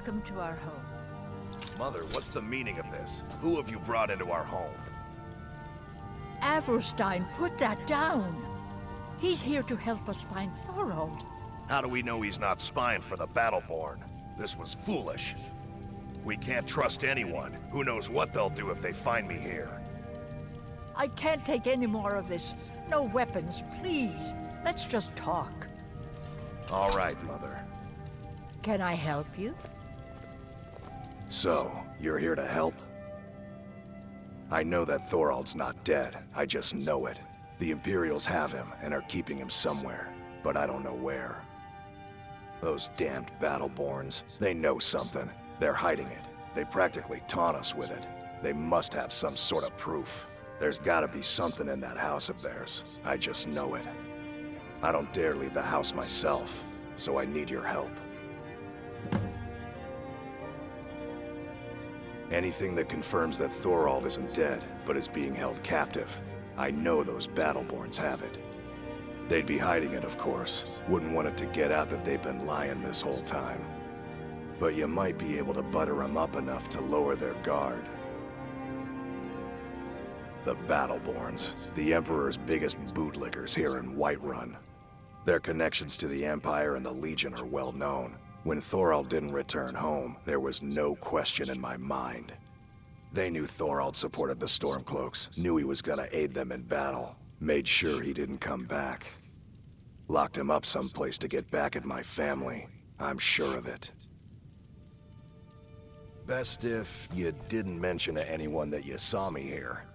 Welcome to our home. Mother, what's the meaning of this? Who have you brought into our home? Avrelstein, put that down. He's here to help us find Thorold. How do we know he's not spying for the Battleborn? This was foolish. We can't trust anyone. Who knows what they'll do if they find me here. I can't take any more of this. No weapons, please. Let's just talk. All right, Mother. Can I help you? So, you're here to help? I know that Thorold's not dead. I just know it. The Imperials have him and are keeping him somewhere, but I don't know where. Those damned Battleborns, they know something. They're hiding it. They practically taunt us with it. They must have some sort of proof. There's gotta be something in that house of theirs. I just know it. I don't dare leave the house myself, so I need your help. Anything that confirms that Thorold isn't dead, but is being held captive. I know those Battleborns have it. They'd be hiding it, of course. Wouldn't want it to get out that they've been lying this whole time. But you might be able to butter them up enough to lower their guard. The Battleborns, the Emperor's biggest bootlickers here in Whiterun. Their connections to the Empire and the Legion are well known. When Thorold didn't return home, there was no question in my mind. They knew Thorold supported the Stormcloaks, knew he was gonna aid them in battle, made sure he didn't come back. Locked him up someplace to get back at my family. I'm sure of it. Best if you didn't mention to anyone that you saw me here.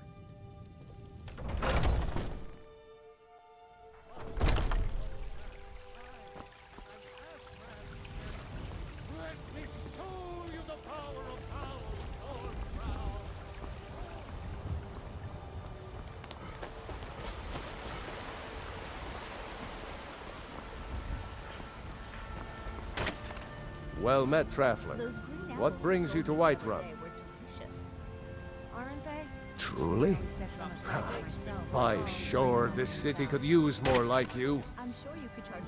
Well met, traveler. What brings you to Whiterun? Truly? By shore, this city could use more like you.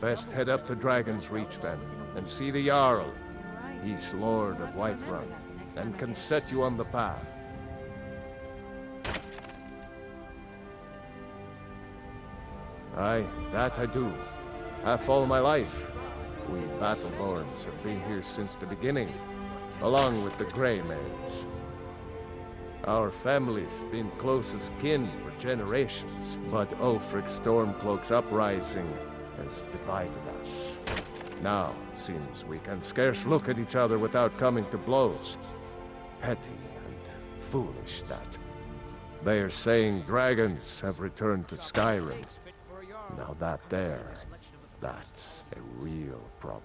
Best head up to Dragon's Reach then, and see the Jarl. He's Lord of Whiterun, and can set you on the path. Aye, that I do. Half all my life. We Battleborns have been here since the beginning, along with the Grey Maids. Our family's been close as kin for generations, but Ulfric's Stormcloak's uprising has divided us. Now, seems we can scarce look at each other without coming to blows. Petty and foolish, that. They are saying dragons have returned to Skyrim. Now that's a real problem.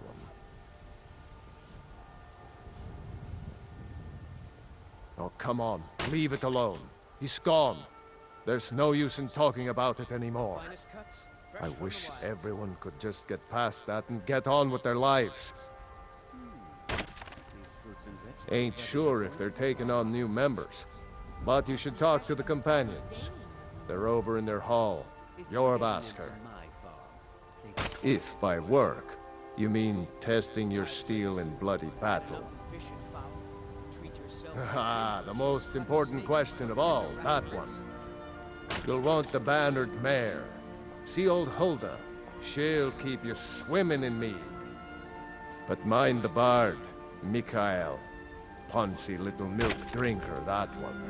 Oh, come on. Leave it alone. He's gone. There's no use in talking about it anymore. I wish everyone could just get past that and get on with their lives. Ain't sure if they're taking on new members, but you should talk to the companions. They're over in their hall. Your Basker. If by work, you mean testing your steel in bloody battle. Ah, the most important question of all, that one. You'll want the bannered mare. See old Hulda? She'll keep you swimming in mead. But mind the bard, Mikael. Poncy little milk drinker, that one.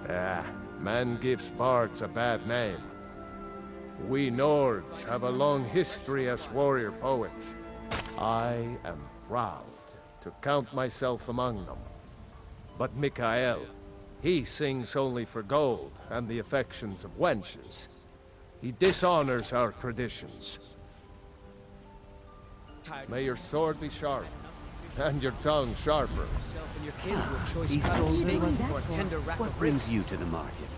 Ah, man gives bards a bad name. We Nords have a long history as warrior poets. I am proud to count myself among them. But Mikael, he sings only for gold and the affections of wenches. He dishonors our traditions. May your sword be sharp, and your tongue sharper. What brings you to the market?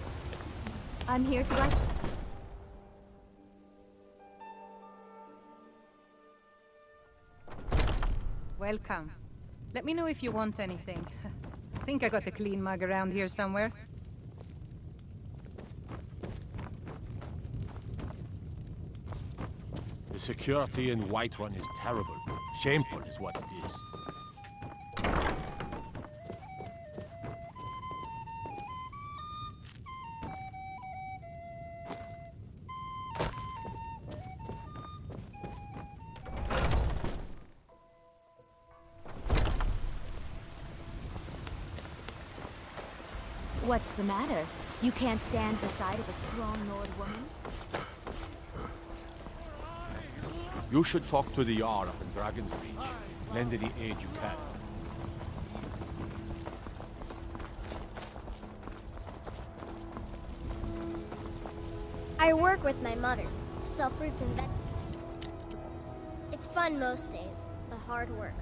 I'm here to buy... Welcome. Let me know if you want anything. I think I got a clean mug around here somewhere. The security in Whiterun is terrible. Shameful is what it is. What's the matter? You can't stand the sight of a strong Nord woman? You should talk to the Jarl up in Dragon's Reach. Lend any aid you can. I work with my mother. Sell fruits and vegetables. It's fun most days, but hard work.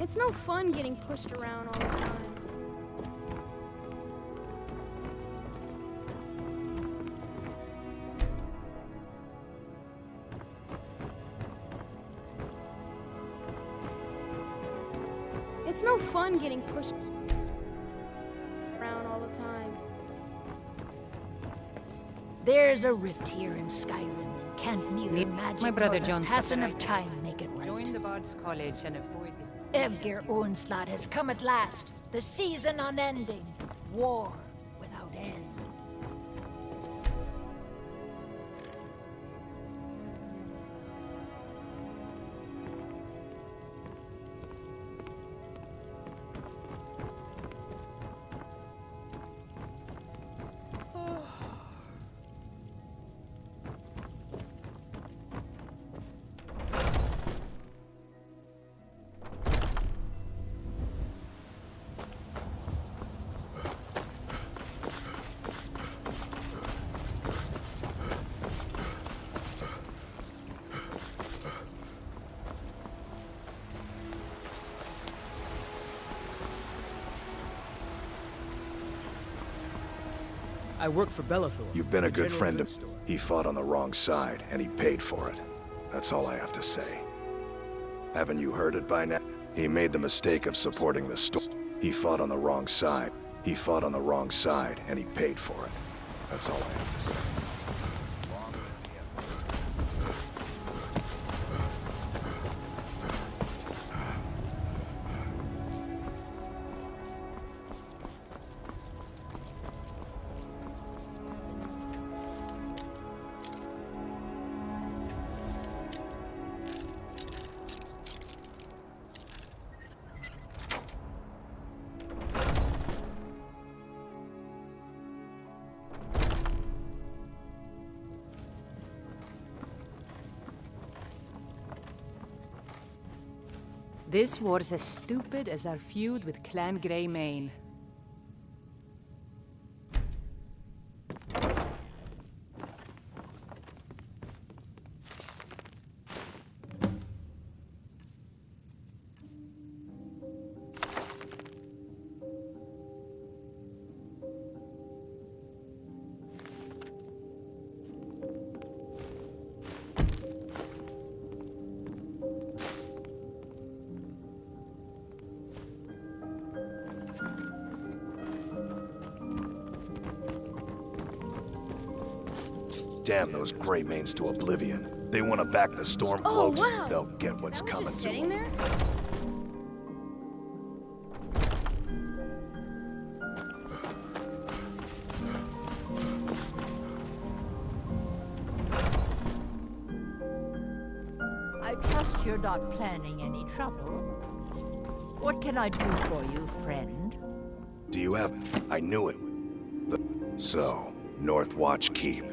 It's no fun getting pushed around all the time. It's no fun getting pushed around all the time. There's a rift here in Skyrim. Can't neither magic My brother nor the John's passing got of the time make it right. Join the Bard's College and avoid this. Evgir Onslaught has come at last. The season unending. War without end. I work for Bellathor. You've been a good General friend Goods to me. Store. He fought on the wrong side, and he paid for it. That's all I have to say. Haven't you heard it by now? He made the mistake of supporting the store. He fought on the wrong side. He fought on the wrong side, and he paid for it. That's all I have to say. This war's as stupid as our feud with Clan Greymane. Damn those Greymanes to oblivion. They want to back the Stormcloaks. Oh, wow. They'll get what's That was coming just to sitting them. there? I trust you're not planning any trouble. What can I do for you, friend? Do you have... I knew it. So, North Watch Keep.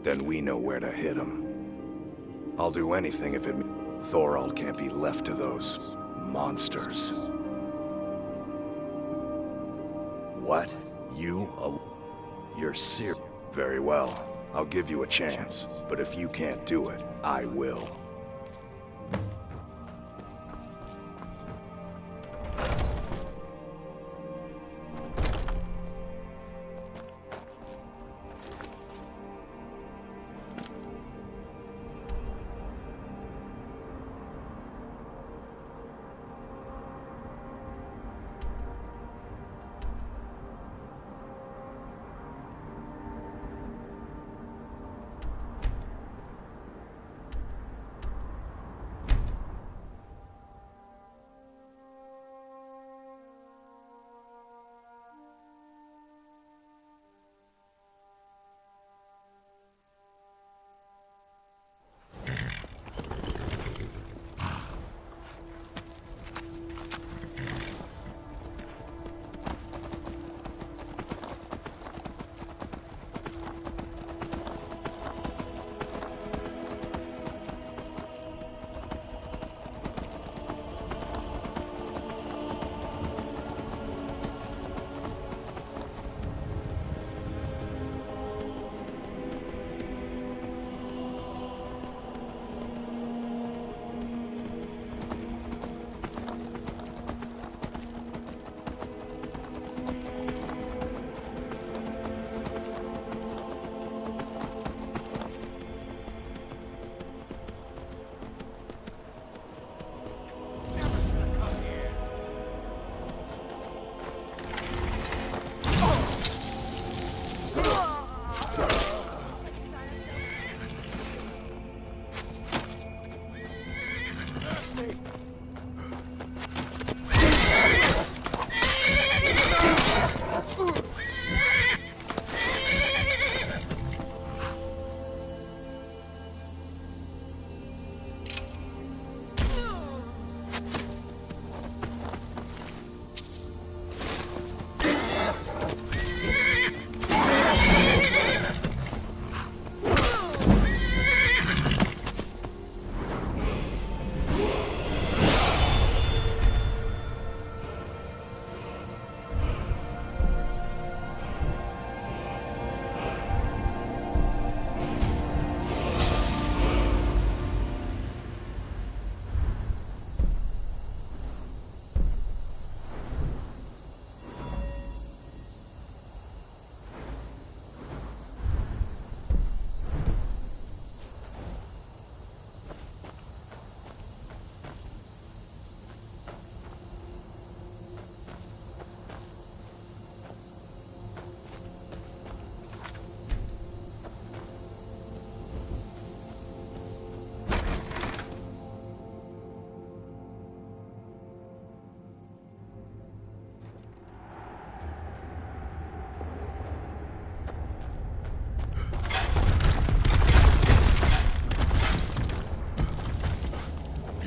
Then we know where to hit him. I'll do anything if it... Thorald can't be left to those... Monsters. What? You're serious? Very well. I'll give you a chance. But if you can't do it, I will.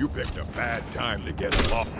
You picked a bad time to get lost.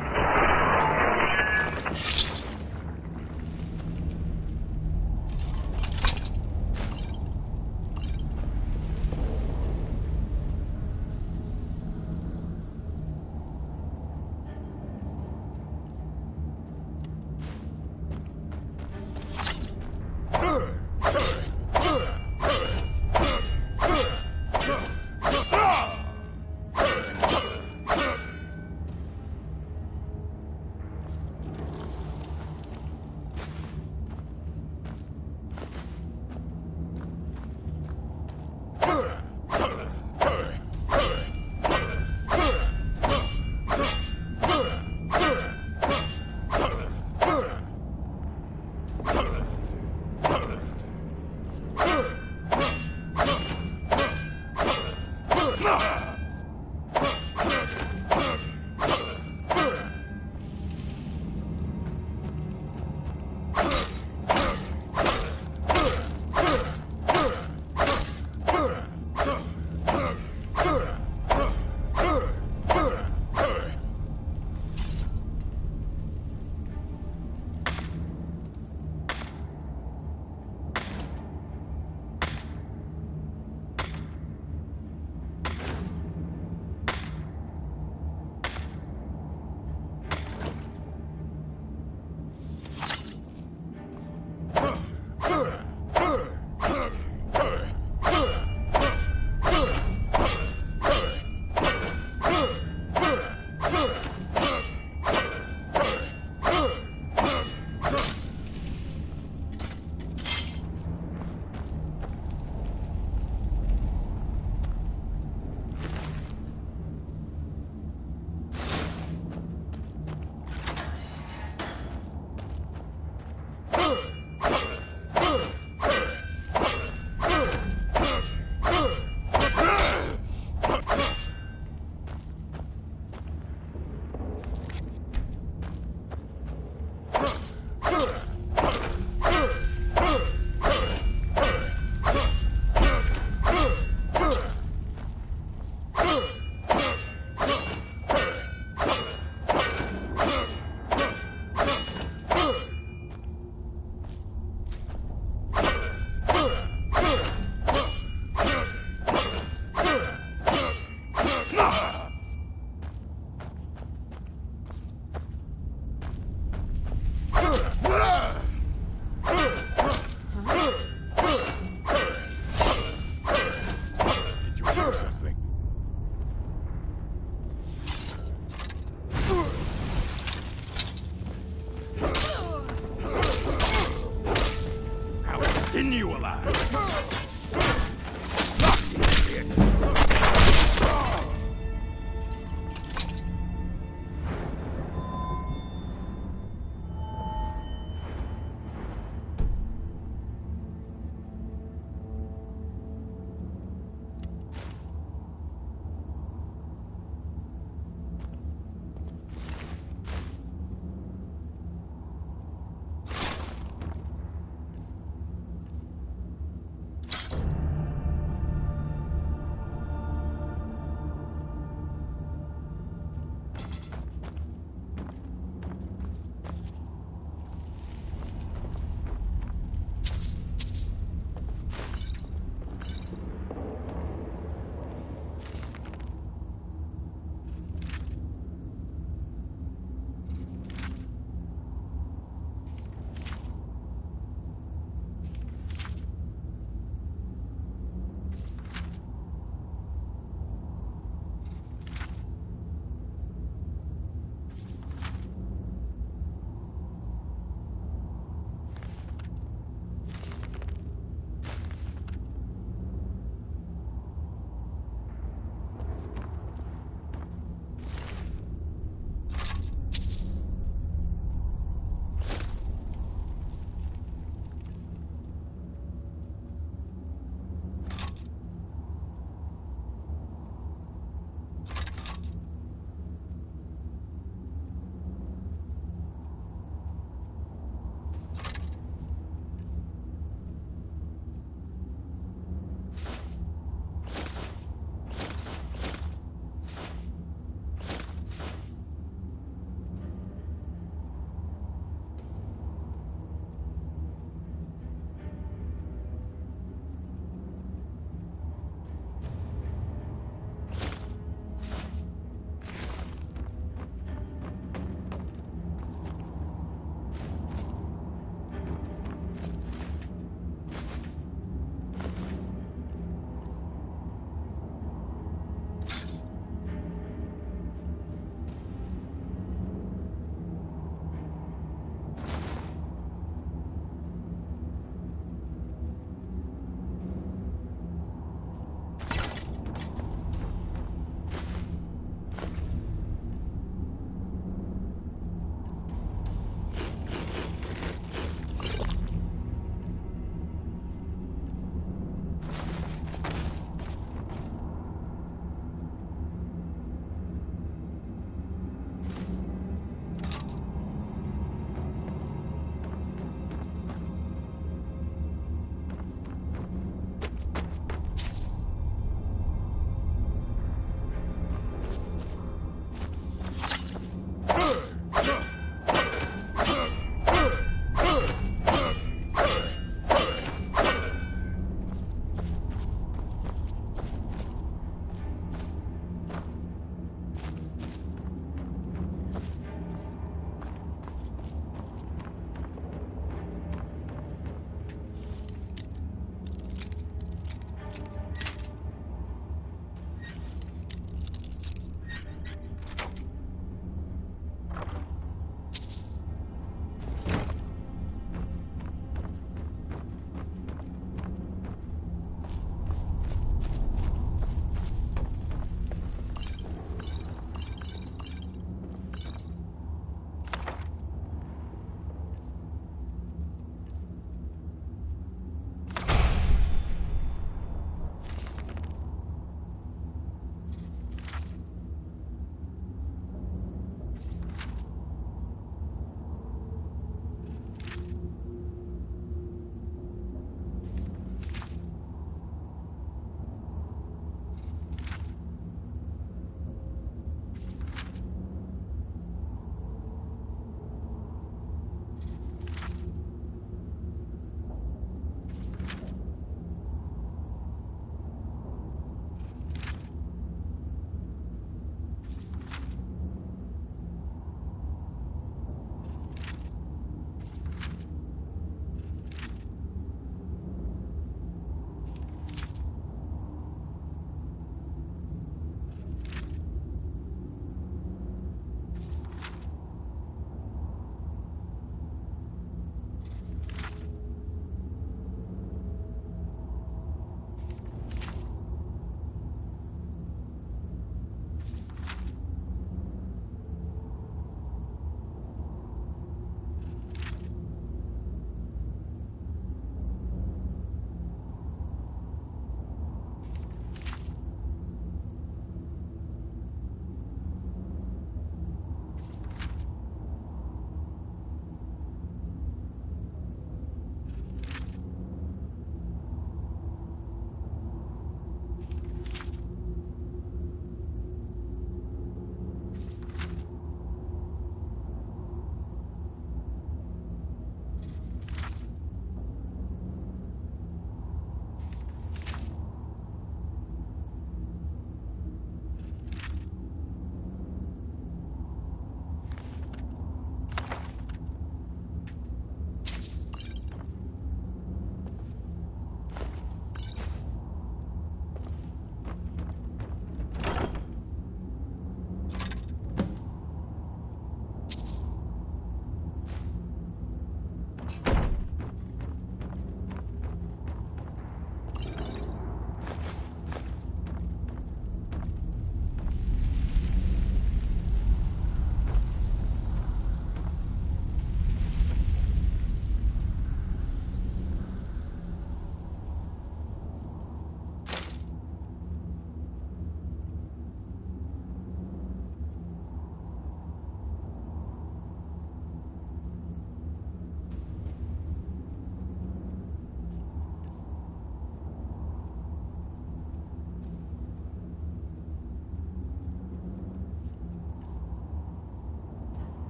skin you alive!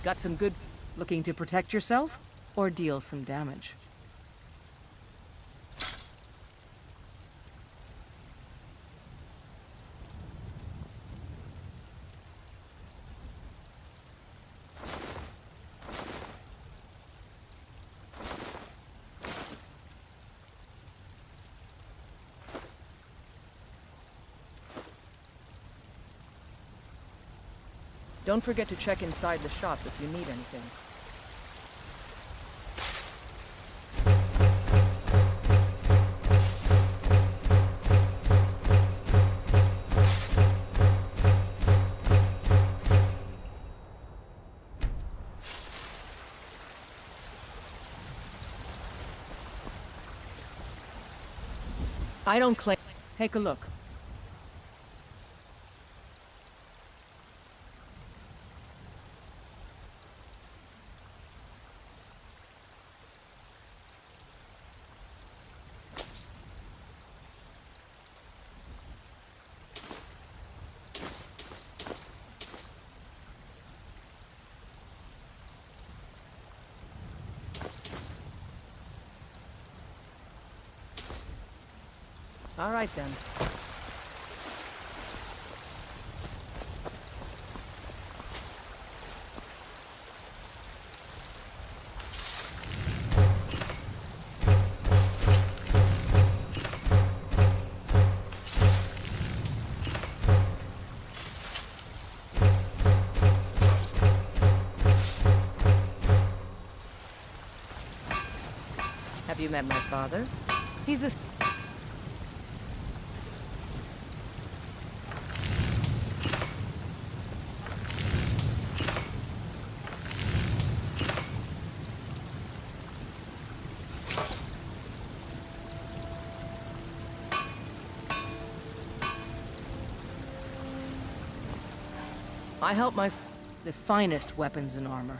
Got some good... Looking to protect yourself? Or deal some damage? Don't forget to check inside the shop if you need anything. I don't claim... Take a look. All right, then. Have you met my father? He's a... I help the finest weapons and armor.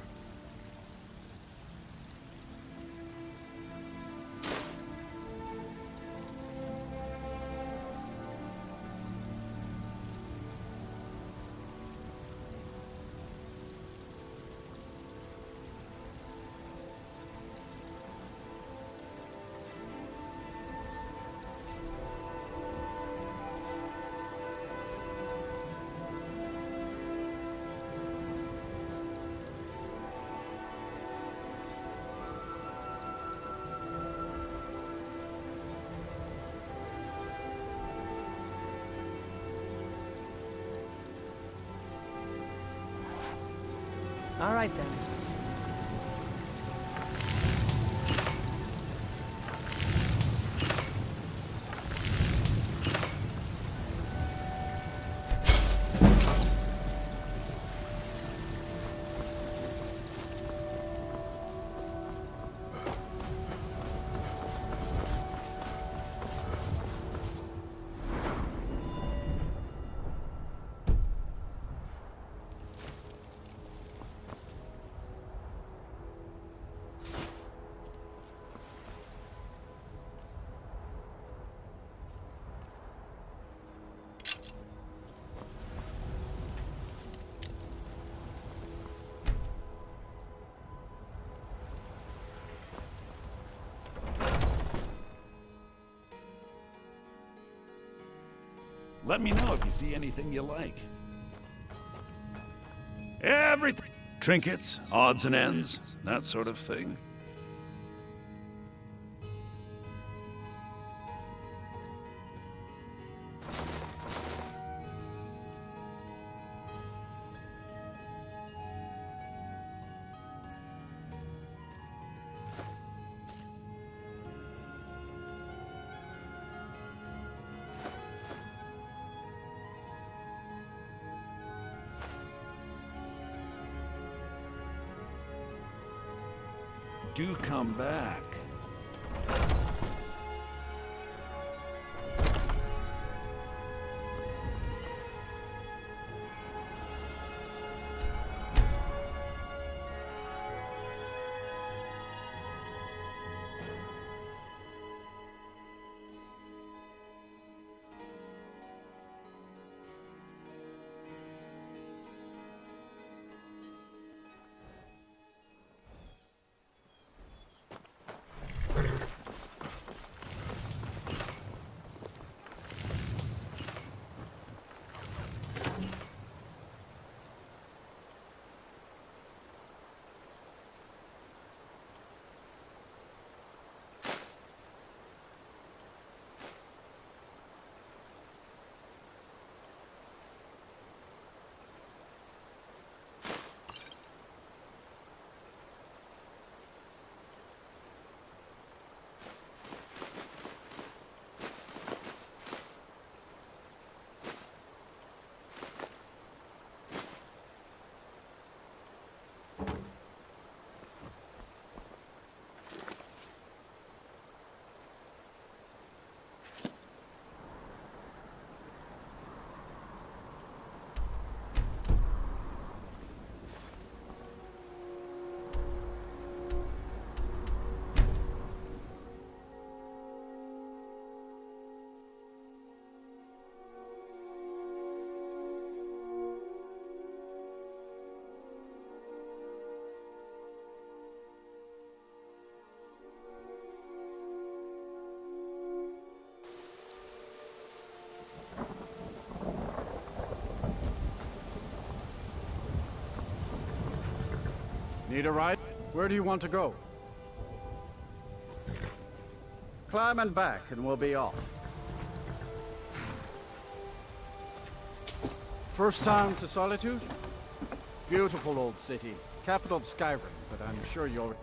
All right, then. Let me know if you see anything you like. Everything. Trinkets, odds and ends, that sort of thing. Do come back. Need a ride? Where do you want to go? Climb and back, and we'll be off. First time to Solitude? Beautiful old city. Capital of Skyrim, but I'm sure you'll...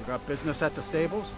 Got business at the stables?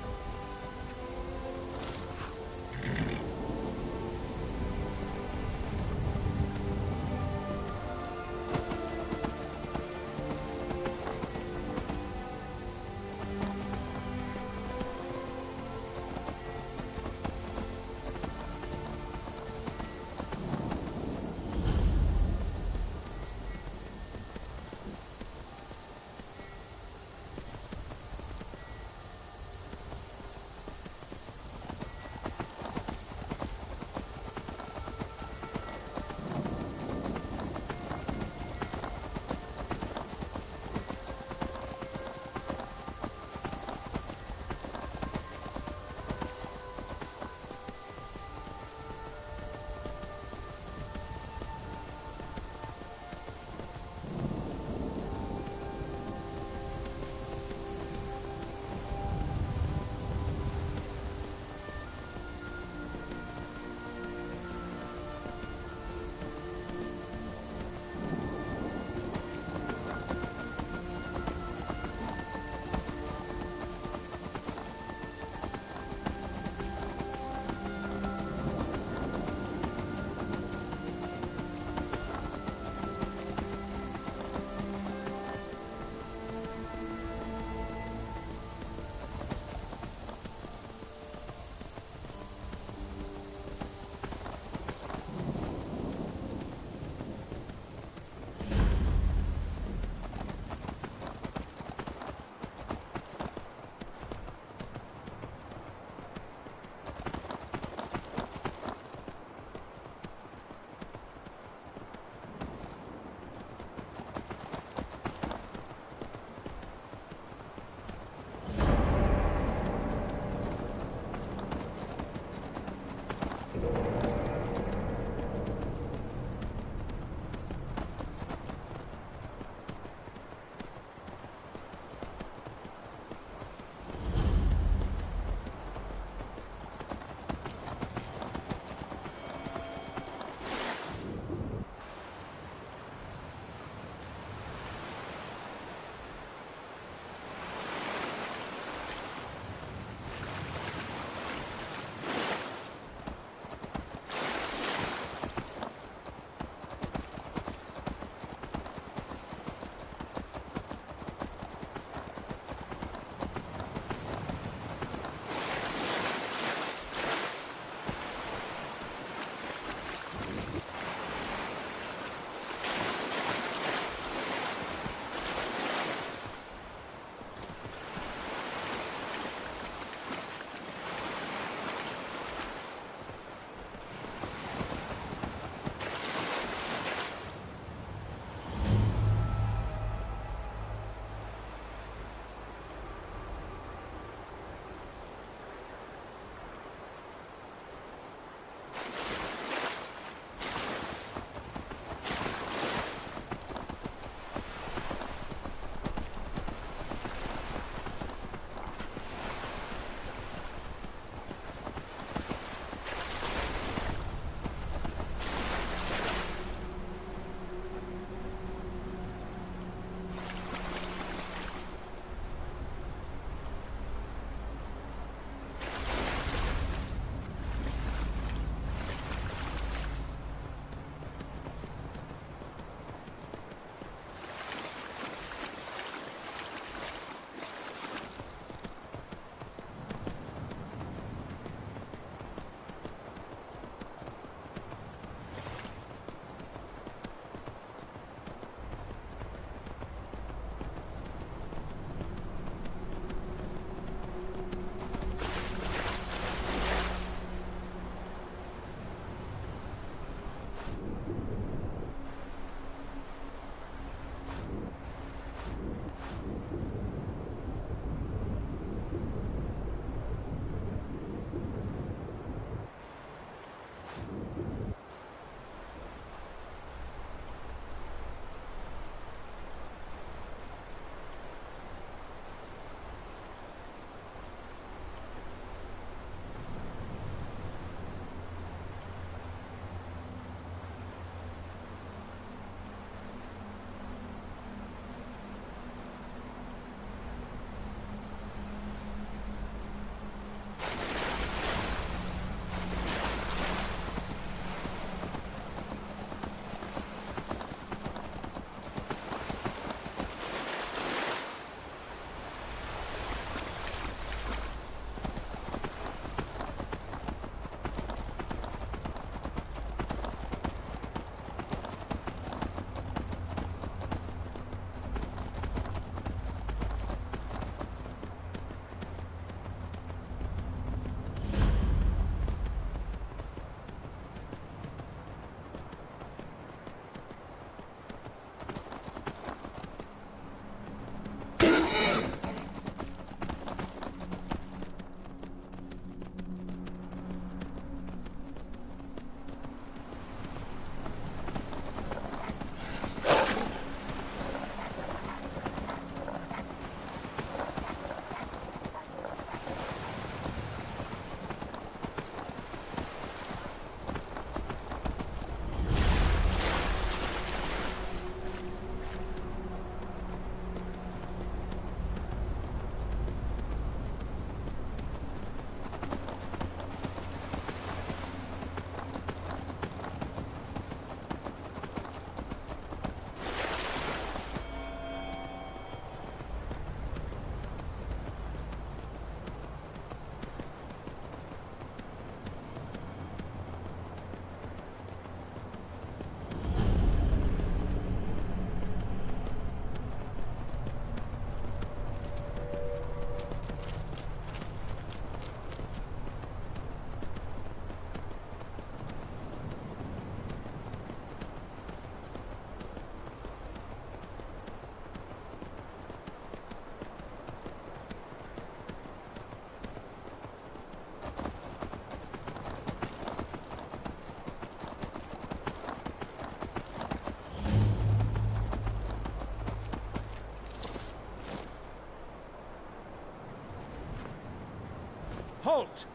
won't!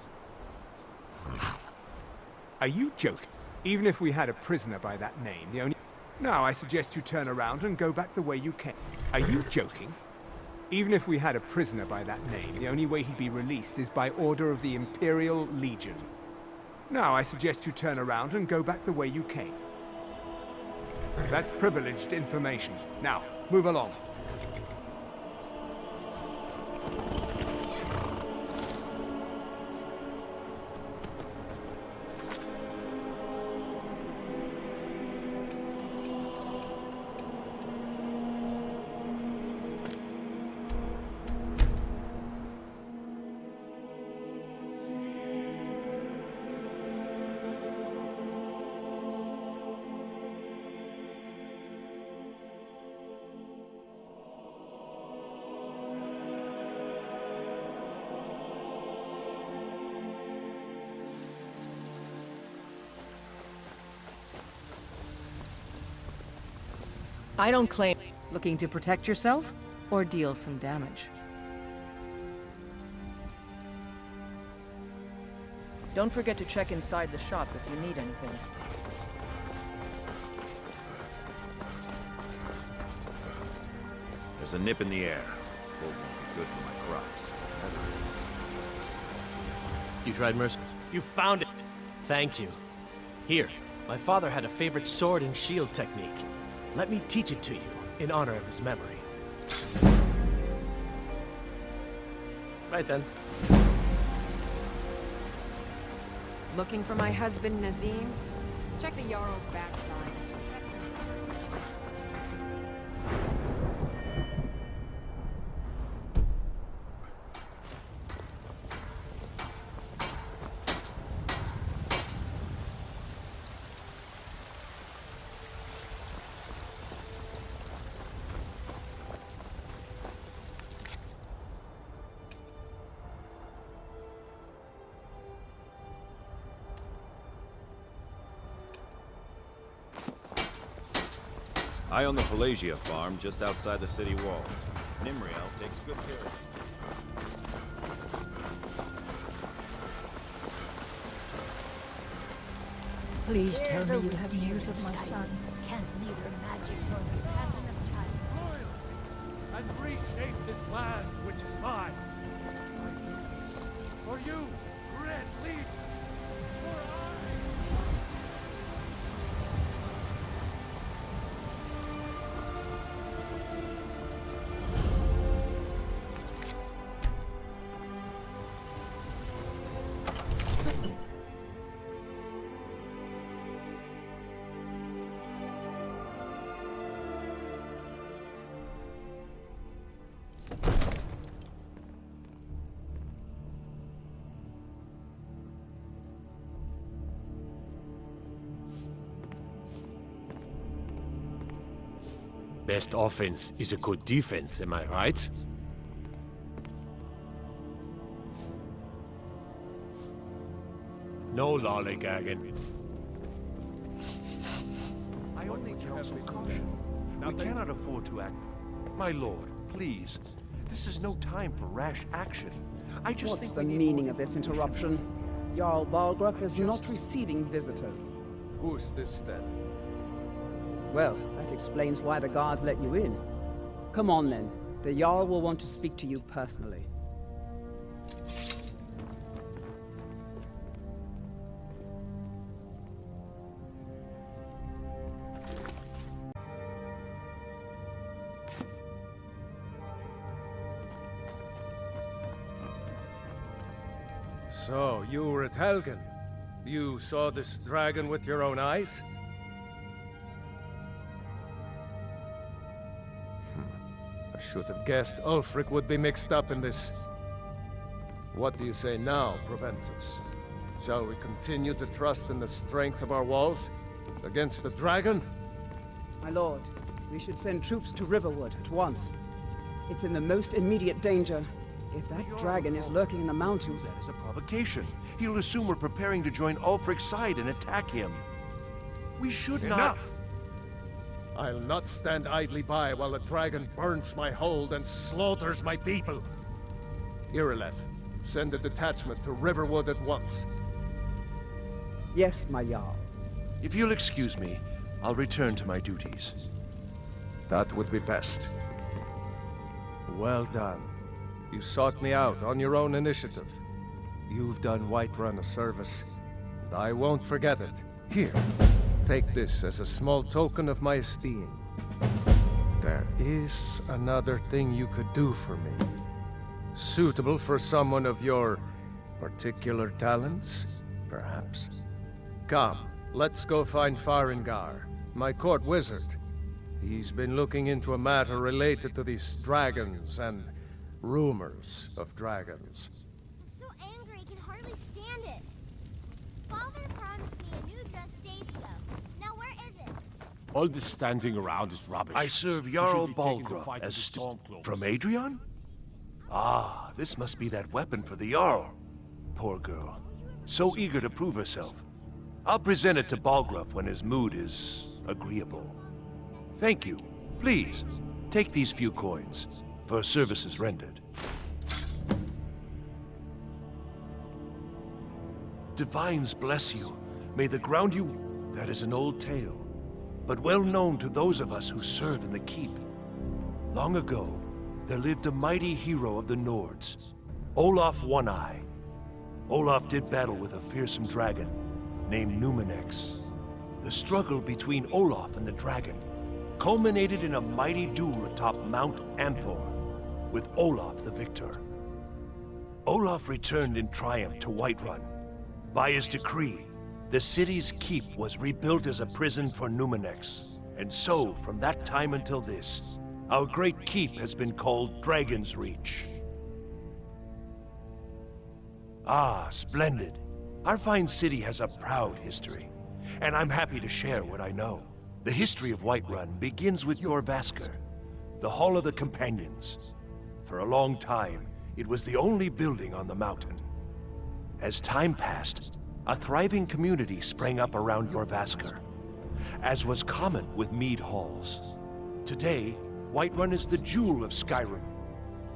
Are you joking? Even if we had a prisoner by that name, the only... Now I suggest you turn around and go back the way you came. Are you joking? Even if we had a prisoner by that name, the only way he'd be released is by order of the Imperial Legion. Now I suggest you turn around and go back the way you came. That's privileged information. Now, move along. I don't claim looking to protect yourself or deal some damage. Don't forget to check inside the shop if you need anything. There's a nip in the air. Won't be good for my crops. You tried mercy? You found it! Thank you. Here, my father had a favorite sword and shield technique. Let me teach it to you, in honor of his memory. Right then. Looking for my husband, Nazim? Check the Jarl's backside. I own the Pelagia farm just outside the city walls. Nimriel takes good care of it. Please tell me you have news of my son. Can't neither magic nor the passing of time. Toil and reshape this land which is mine. For you, Red Legion. Best offense is a good defense, am I right? No lollygagging. I only counsel caution. We cannot afford to act. My lord, please. This is no time for rash action. I just What's the meaning of this interruption? Jarl Balgrup is not receiving visitors. Who's this then? Well, that explains why the guards let you in. Come on then. The Jarl will want to speak to you personally. So, you were at Helgen. You saw this dragon with your own eyes? I should have guessed Ulfric would be mixed up in this. What do you say now, Proventus? Shall we continue to trust in the strength of our walls against the dragon? My lord, we should send troops to Riverwood at once. It's in the most immediate danger. If that dragon is lurking in the mountains... That is a provocation. He'll assume we're preparing to join Ulfric's side and attack him. We should not... Enough! I'll not stand idly by while the dragon burns my hold and slaughters my people. Irileth, Send a detachment to Riverwood at once. Yes, my Jarl. If you'll excuse me, I'll return to my duties. That would be best. Well done. You sought me out on your own initiative. You've done Whiterun a service, and I won't forget it. Here, take this as a small token of my esteem. There is another thing you could do for me. Suitable for someone of your particular talents, perhaps. Come, let's go find Farengar, my court wizard. He's been looking into a matter related to these dragons and rumors of dragons. I'm so angry I can hardly stand it. Father promised me a new dress days ago. Now where is it? All this standing around is rubbish. I serve Jarl Balgruuf as from Adrian? Ah, this must be that weapon for the Jarl. Poor girl. So eager to prove herself. I'll present it to Balgruuf when his mood is agreeable. Thank you. Please, take these few coins for services rendered. Divines bless you. May the ground you... That is an old tale, but well known to those of us who serve in the keep. Long ago, there lived a mighty hero of the Nords, Olaf One-Eye. Olaf did battle with a fearsome dragon named Numenex. The struggle between Olaf and the dragon culminated in a mighty duel atop Mount Anthor, with Olaf the victor. Olaf returned in triumph to Whiterun. By his decree, the city's keep was rebuilt as a prison for Numenex. And so, from that time until this, our great keep has been called Dragon's Reach. Ah, splendid. Our fine city has a proud history, and I'm happy to share what I know. The history of Whiterun begins with Jorrvaskr, the Hall of the Companions. For a long time, it was the only building on the mountain. As time passed, a thriving community sprang up around Jorrvaskr, as was common with mead halls. Today, Whiterun is the jewel of Skyrim.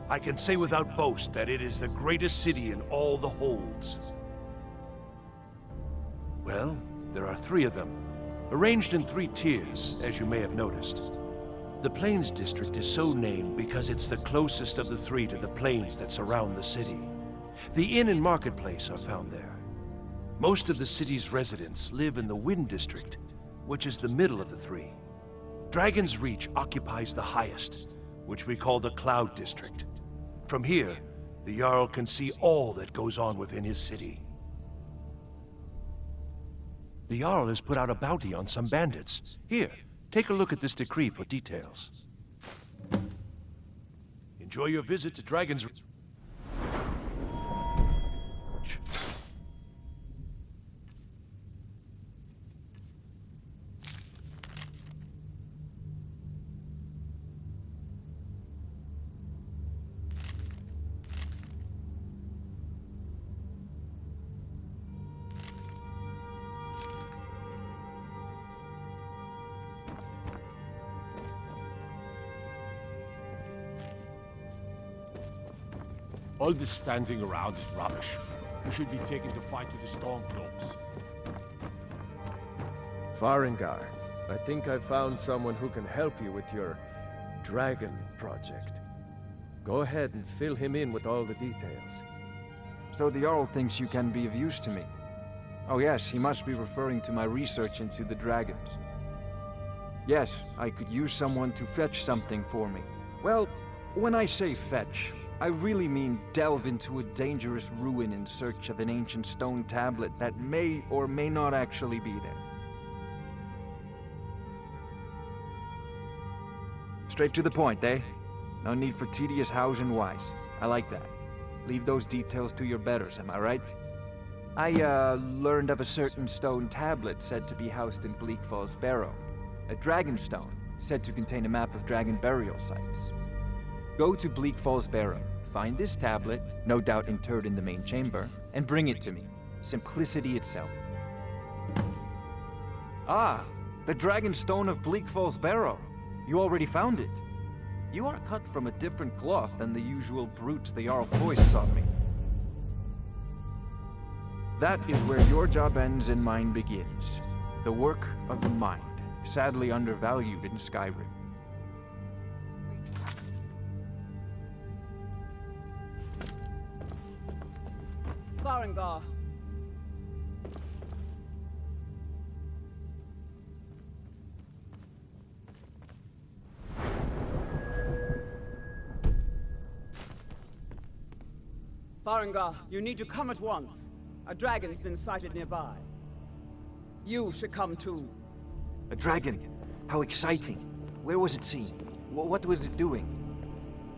I can say without boast that it is the greatest city in all the holds. Well, there are 3 of them, arranged in 3 tiers, as you may have noticed. The Plains District is so named because it's the closest of the 3 to the plains that surround the city. The inn and marketplace are found there. Most of the city's residents live in the Wind District, which is the middle of the 3. Dragon's Reach occupies the highest, which we call the Cloud District. From here, the Jarl can see all that goes on within his city. The Jarl has put out a bounty on some bandits. Here, take a look at this decree for details. Enjoy your visit to Dragon's Reach. All this standing around is rubbish. You should be taken to fight with the Stormcloaks. Farengar, I think I found someone who can help you with your dragon project. Go ahead and fill him in with all the details. So the Jarl thinks you can be of use to me. Oh yes, he must be referring to my research into the dragons. Yes, I could use someone to fetch something for me. Well, when I say fetch, I really mean delve into a dangerous ruin in search of an ancient stone tablet that may or may not actually be there. Straight to the point, eh? No need for tedious hows and whys. I like that. Leave those details to your betters, am I right? I, learned of a certain stone tablet said to be housed in Bleak Falls Barrow. A dragon stone, said to contain a map of dragon burial sites. Go to Bleak Falls Barrow, find this tablet, no doubt interred in the main chamber, and bring it to me. Simplicity itself. Ah, the dragon stone of Bleak Falls Barrow. You already found it. You are cut from a different cloth than the usual brutes the Jarl foists on me. That is where your job ends and mine begins. The work of the mind, sadly undervalued in Skyrim. Farengar. Farengar, you need to come at once. A dragon's been sighted nearby. You should come too. A dragon? How exciting. Where was it seen? What was it doing?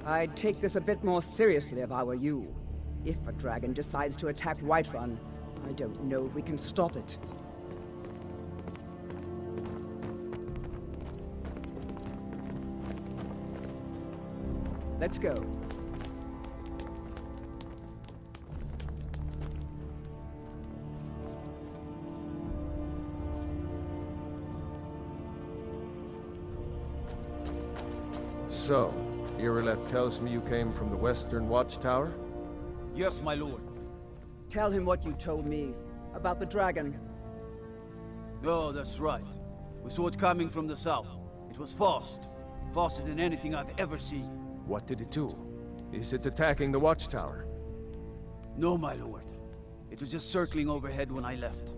I'd take this a bit more seriously if I were you. If a dragon decides to attack Whiterun, I don't know if we can stop it. Let's go. So, Irileth tells me you came from the Western Watchtower? Yes, my lord. Tell him what you told me about the dragon. Oh, that's right. We saw it coming from the south. It was fast. Faster than anything I've ever seen. What did it do? Is it attacking the Watchtower? No, my lord. It was just circling overhead when I left.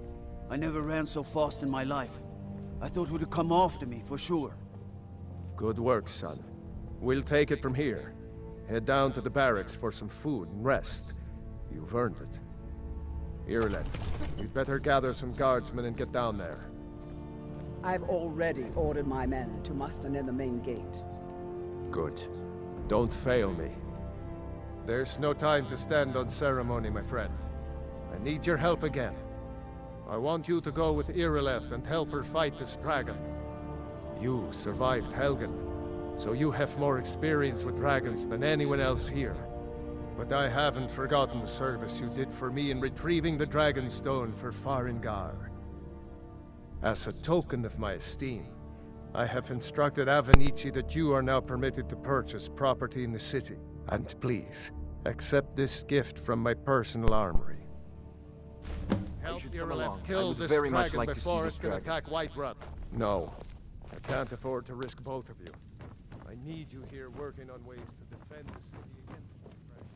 I never ran so fast in my life. I thought it would come after me, for sure. Good work, son. We'll take it from here. Head down to the barracks for some food and rest. You've earned it. Irileth, we'd better gather some guardsmen and get down there. I've already ordered my men to muster near the main gate. Good. Don't fail me. There's no time to stand on ceremony, my friend. I need your help again. I want you to go with Irileth and help her fight this dragon. You survived Helgen, so you have more experience with dragons than anyone else here. But I haven't forgotten the service you did for me in retrieving the Dragon Stone for Farengar. As a token of my esteem, I have instructed Avenici that you are now permitted to purchase property in the city. And please, accept this gift from my personal armory. Help Irileth kill this dragon before it can attack Whiterun. No, I can't afford to risk both of you. I need you here working on ways to defend the city against this dragon.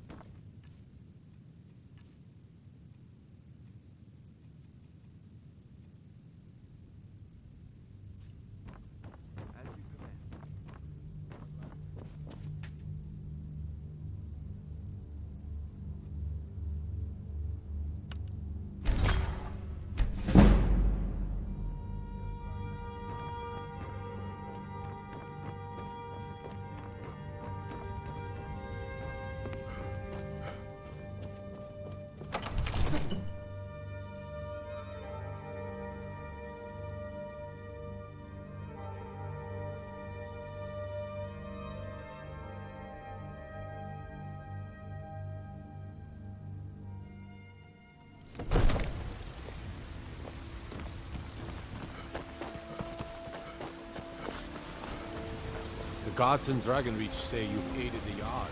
The gods in Dragonreach say you've aided the Jarl.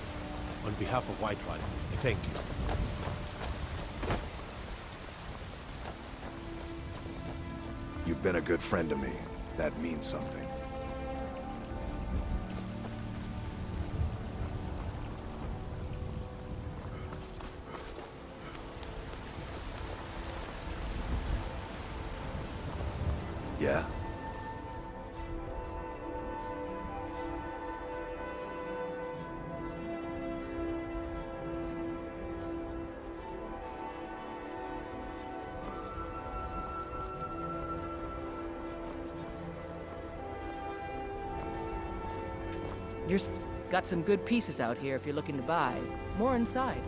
On behalf of Whiterun, I thank you. You've been a good friend to me. That means something. Yeah? You've got some good pieces out here if you're looking to buy. More inside.